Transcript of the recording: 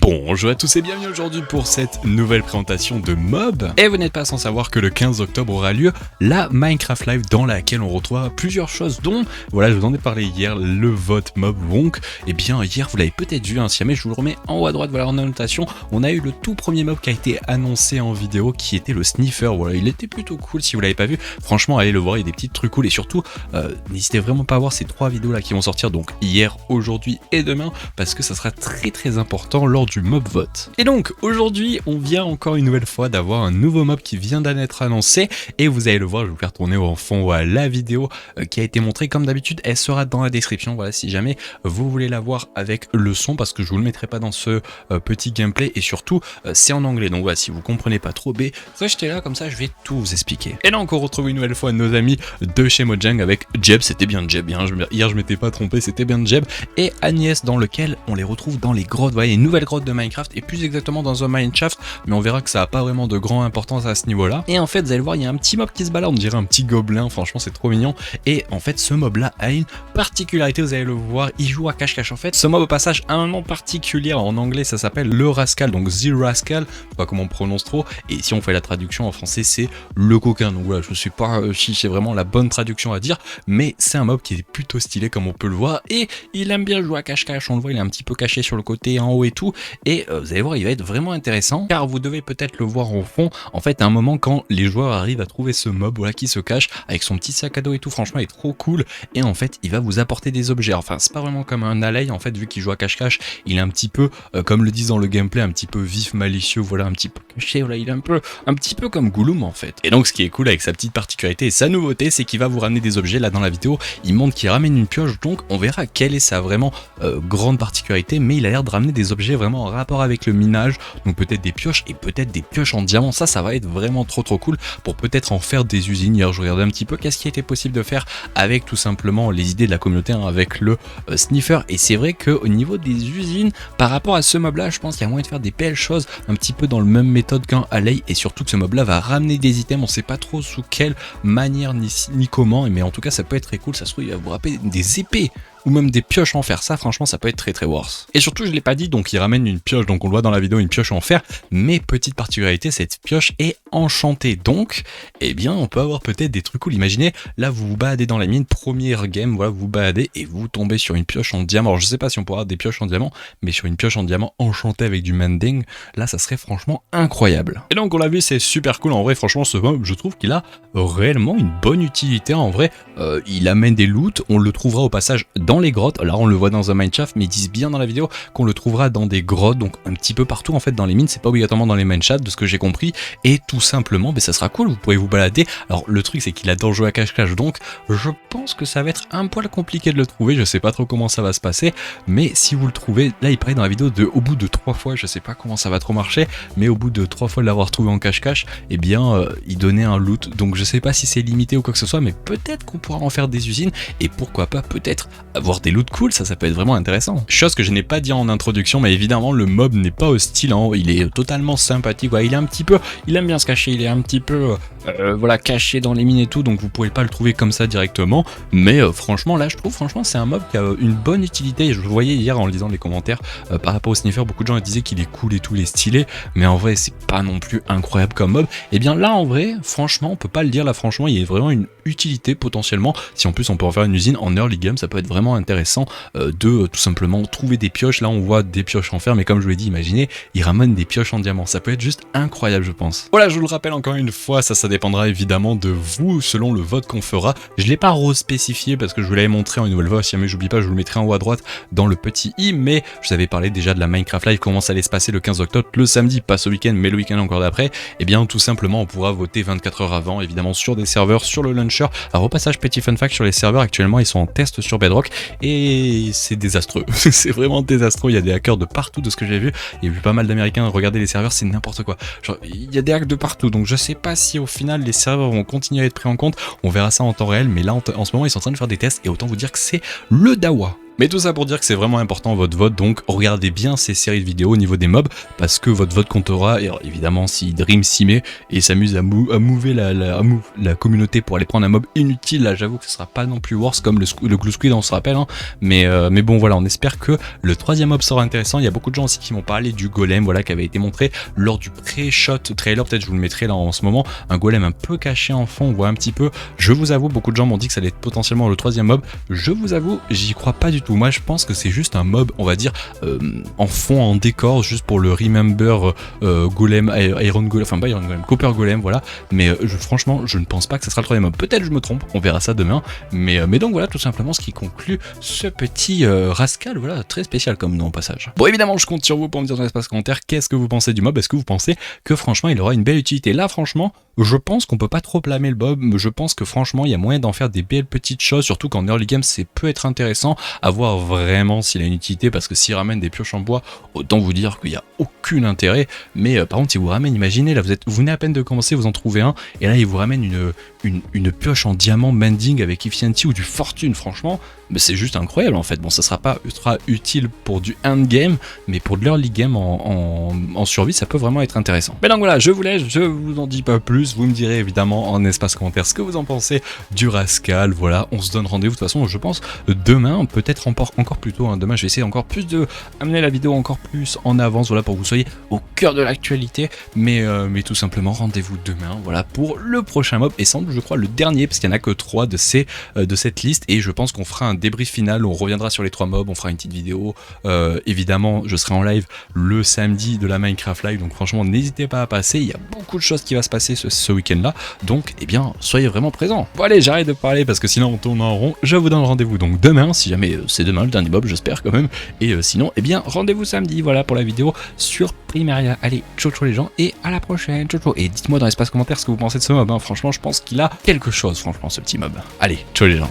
Bonjour à tous et bienvenue aujourd'hui pour cette nouvelle présentation de Mob. Et vous n'êtes pas sans savoir que le 15 octobre aura lieu la Minecraft Live dans laquelle on retrouve plusieurs choses dont, voilà, je vous en ai parlé hier, le vote Mob. Donc, et bien hier vous l'avez peut-être vu, hein, si jamais je vous le remets en haut à droite, voilà, en annotation, on a eu le tout premier Mob qui a été annoncé en vidéo qui était le Sniffer. Voilà, il était plutôt cool si vous l'avez pas vu. Franchement, allez le voir, il y a des petits trucs cool et surtout, n'hésitez vraiment pas à voir ces trois vidéos là qui vont sortir, donc hier, aujourd'hui et demain, parce que ça sera très important lors du mob vote. Et donc aujourd'hui on vient encore une nouvelle fois d'avoir un nouveau mob qui vient d'être annoncé et vous allez le voir, je vais vous faire tourner en fond à la vidéo qui a été montrée comme d'habitude, elle sera dans la description, voilà, si jamais vous voulez la voir avec le son, parce que je vous le mettrai pas dans ce petit gameplay et surtout c'est en anglais, donc voilà, si vous comprenez pas trop, restez là, comme ça je vais tout vous expliquer. Et là on retrouve une nouvelle fois nos amis de chez Mojang avec Jeb, c'était bien Jeb, hein, hier je m'étais pas trompé, c'était bien Jeb, et Agnès, dans lequel on les retrouve dans les grottes, voilà, une nouvelle grotte de Minecraft et plus exactement dans un mineshaft, mais on verra que ça n'a pas vraiment de grande importance à ce niveau là. Et en fait vous allez le voir, il y a un petit mob qui se balade, on dirait un petit gobelin, franchement c'est trop mignon. Et en fait ce mob là a une particularité, vous allez le voir, il joue à cache-cache. En fait ce mob au passage a un nom particulier, en anglais ça s'appelle le Rascal, donc The Rascal, je sais pas comment on prononce trop, et si on fait la traduction en français c'est le coquin. Donc voilà, je sais pas si c'est vraiment la bonne traduction à dire, mais c'est un mob qui est plutôt stylé comme on peut le voir, et il aime bien jouer à cache-cache, on le voit, il est un petit peu caché sur le côté en haut et tout, et vous allez voir, il va être vraiment intéressant, car vous devez peut-être le voir au fond, en fait à un moment quand les joueurs arrivent à trouver ce mob, voilà, qui se cache avec son petit sac à dos et tout, franchement il est trop cool, et en fait il va vous apporter des objets. Enfin c'est pas vraiment comme un alley, en fait vu qu'il joue à cache-cache, il est un petit peu, comme le disent dans le gameplay, un petit peu vif, malicieux, voilà, un petit peu caché, voilà, il est un petit peu comme Gollum en fait. Et donc ce qui est cool avec sa petite particularité et sa nouveauté, c'est qu'il va vous ramener des objets. Là dans la vidéo il montre qu'il ramène une pioche, donc on verra quelle est sa vraiment grande particularité, mais il a l'air de ramener des objets vraiment en rapport avec le minage, donc peut-être des pioches et peut-être des pioches en diamant. Ça va être vraiment trop cool pour peut-être en faire des usines. Hier je regardais un petit peu qu'est-ce qui était possible de faire avec tout simplement les idées de la communauté, hein, avec le Sniffer, et c'est vrai que au niveau des usines par rapport à ce mob là, je pense qu'il y a moyen de faire des belles choses un petit peu dans le même méthode qu'un alley, et surtout que ce mob là va ramener des items, on sait pas trop sous quelle manière ni comment, mais en tout cas ça peut être très cool. Ça se trouve il va vous rappeler des épées ou même des pioches en fer, ça franchement ça peut être très worth. Et surtout je l'ai pas dit, donc il ramène une pioche, donc on le voit dans la vidéo, une pioche en fer, mais petite particularité, cette pioche est enchantée, donc eh bien on peut avoir peut-être des trucs cool. Imaginez, là vous vous baladez dans la mine, première game, voilà, vous vous baladez et vous tombez sur une pioche en diamant. Alors je sais pas si on pourra avoir des pioches en diamant, mais sur une pioche en diamant enchantée avec du mending, là ça serait franchement incroyable. Et donc on l'a vu, c'est super cool en vrai, franchement ce mob je trouve qu'il a réellement une bonne utilité en vrai. Il amène des loots, on le trouvera au passage dans les grottes, là on le voit dans un mineshaft, mais ils disent bien dans la vidéo qu'on le trouvera dans des grottes, donc un petit peu partout en fait dans les mines, c'est pas obligatoirement dans les mineshafts de ce que j'ai compris, et tout simplement ça sera cool, vous pourrez vous balader. Alors le truc c'est qu'il adore jouer à cache-cache, donc je pense que ça va être un poil compliqué de le trouver, je sais pas trop comment ça va se passer, mais si vous le trouvez, là il paraît dans la vidéo au bout de 3 fois, je sais pas comment ça va trop marcher, mais au bout de 3 fois de l'avoir trouvé en cache-cache, eh bien il donnait un loot, donc je sais pas si c'est limité ou quoi que ce soit, mais peut-être qu'on pourra en faire des usines, et pourquoi pas peut-être avoir des loots cool, ça peut être vraiment intéressant. Chose que je n'ai pas dit en introduction, mais évidemment le mob n'est pas hostile, hein, il est totalement sympathique, voilà, il est un petit peu, il aime bien se cacher, il est un petit peu voilà, caché dans les mines et tout, donc vous pourrez pas le trouver comme ça directement, mais franchement là je trouve franchement c'est un mob qui a une bonne utilité. Et je voyais hier en lisant les commentaires par rapport au Sniffer, beaucoup de gens disaient qu'il est cool et tout, il est stylé, mais en vrai c'est pas non plus incroyable comme mob. Et bien là en vrai franchement on peut pas le dire, là franchement il y a vraiment une utilité potentiellement, si en plus on peut en faire une usine en early game, ça peut être vraiment intéressant de tout simplement trouver des pioches. Là on voit des pioches en fer, mais comme je vous l'ai dit, imaginez il ramène des pioches en diamant, ça peut être juste incroyable je pense. Voilà, je vous le rappelle encore une fois, ça dépendra évidemment de vous selon le vote qu'on fera. Je l'ai pas re-spécifié parce que je vous l'avais montré en une nouvelle fois, si jamais j'oublie pas je vous le mettrai en haut à droite dans le petit i, mais je vous avais parlé déjà de la Minecraft Live, comment ça allait se passer le 15 octobre, le samedi, pas ce week-end mais le week-end encore d'après. Et bien tout simplement on pourra voter 24 heures avant, évidemment sur des serveurs, sur le launcher. Alors au passage, petit fun fact sur les serveurs, actuellement ils sont en test sur Bedrock et c'est désastreux, c'est vraiment désastreux, il y a des hackers de partout de ce que j'ai vu, il y a eu pas mal d'américains regarder les serveurs, c'est n'importe quoi, genre il y a des hacks de partout, donc je sais pas si au final les serveurs vont continuer à être pris en compte, on verra ça en temps réel, mais là en ce moment ils sont en train de faire des tests et autant vous dire que c'est le dawa. Mais tout ça pour dire que c'est vraiment important votre vote, donc regardez bien ces séries de vidéos au niveau des mobs, parce que votre vote comptera, et alors, évidemment si Dream s'y met et s'amuse à mouver la communauté pour aller prendre un mob inutile, là j'avoue que ce sera pas non plus worse comme le Glue Squid on se rappelle, hein. Mais bon voilà, on espère que le troisième mob sera intéressant. Il y a beaucoup de gens aussi qui m'ont parlé du golem, voilà, qui avait été montré lors du pré-shot trailer, peut-être je vous le mettrai là en ce moment, un golem un peu caché en fond, on voit un petit peu, je vous avoue, beaucoup de gens m'ont dit que ça allait être potentiellement le troisième mob, je vous avoue, j'y crois pas du tout. Moi je pense que c'est juste un mob, on va dire, en fond, en décor, juste pour le Remember Golem, Iron Golem, enfin pas Iron Golem, Copper Golem, voilà. Mais franchement, je ne pense pas que ça sera le troisième mob. Peut-être je me trompe, on verra ça demain. Mais donc voilà, tout simplement ce qui conclut ce petit Rascal, voilà, très spécial comme nom au passage. Bon, évidemment, je compte sur vous pour me dire dans l'espace commentaire qu'est-ce que vous pensez du mob. Est-ce que vous pensez que franchement il aura une belle utilité? Là, franchement, je pense qu'on peut pas trop blâmer le mob. Je pense que franchement, il y a moyen d'en faire des belles petites choses, surtout qu'en early game, c'est peut être intéressant à voir vraiment s'il a une utilité, parce que s'il ramène des pioches en bois, autant vous dire qu'il n'y a aucun intérêt. Mais par contre, s'il vous ramène, imaginez, là vous venez à peine de commencer, vous en trouvez un, et là il vous ramène une pioche en diamant mending avec Efficiency ou du fortune, franchement, mais c'est juste incroyable en fait. Bon, ça sera pas ultra utile pour du endgame, mais pour de l'early game en survie, ça peut vraiment être intéressant. Mais donc voilà, je vous laisse, je vous en dis pas plus, vous me direz évidemment en espace commentaire ce que vous en pensez du Rascal. Voilà, on se donne rendez-vous de toute façon, je pense, demain, peut-être encore plus tôt, hein. Demain je vais essayer encore plus de amener la vidéo encore plus en avance, voilà, pour que vous soyez au cœur de l'actualité, mais tout simplement rendez-vous demain, voilà, pour le prochain mob, et sans doute je crois le dernier, parce qu'il n'y en a que 3 de cette liste, et je pense qu'on fera un débrief final, on reviendra sur les 3 mobs, on fera une petite vidéo, évidemment je serai en live le samedi de la Minecraft Live, donc franchement n'hésitez pas à passer, il y a beaucoup de choses qui va se passer ce week-end là, donc eh bien soyez vraiment présents. Bon allez, j'arrête de parler parce que sinon on tourne en rond, je vous donne rendez-vous donc demain, si jamais c'est demain le dernier mob, j'espère quand même, et sinon eh bien rendez-vous samedi, voilà, pour la vidéo sur Primaria. Allez, ciao ciao les gens, et à la prochaine, ciao ciao, et dites-moi dans l'espace commentaire ce que vous pensez de ce mob, hein. Franchement je pense qu'il a quelque chose, franchement, ce petit mob. Allez, ciao les gens.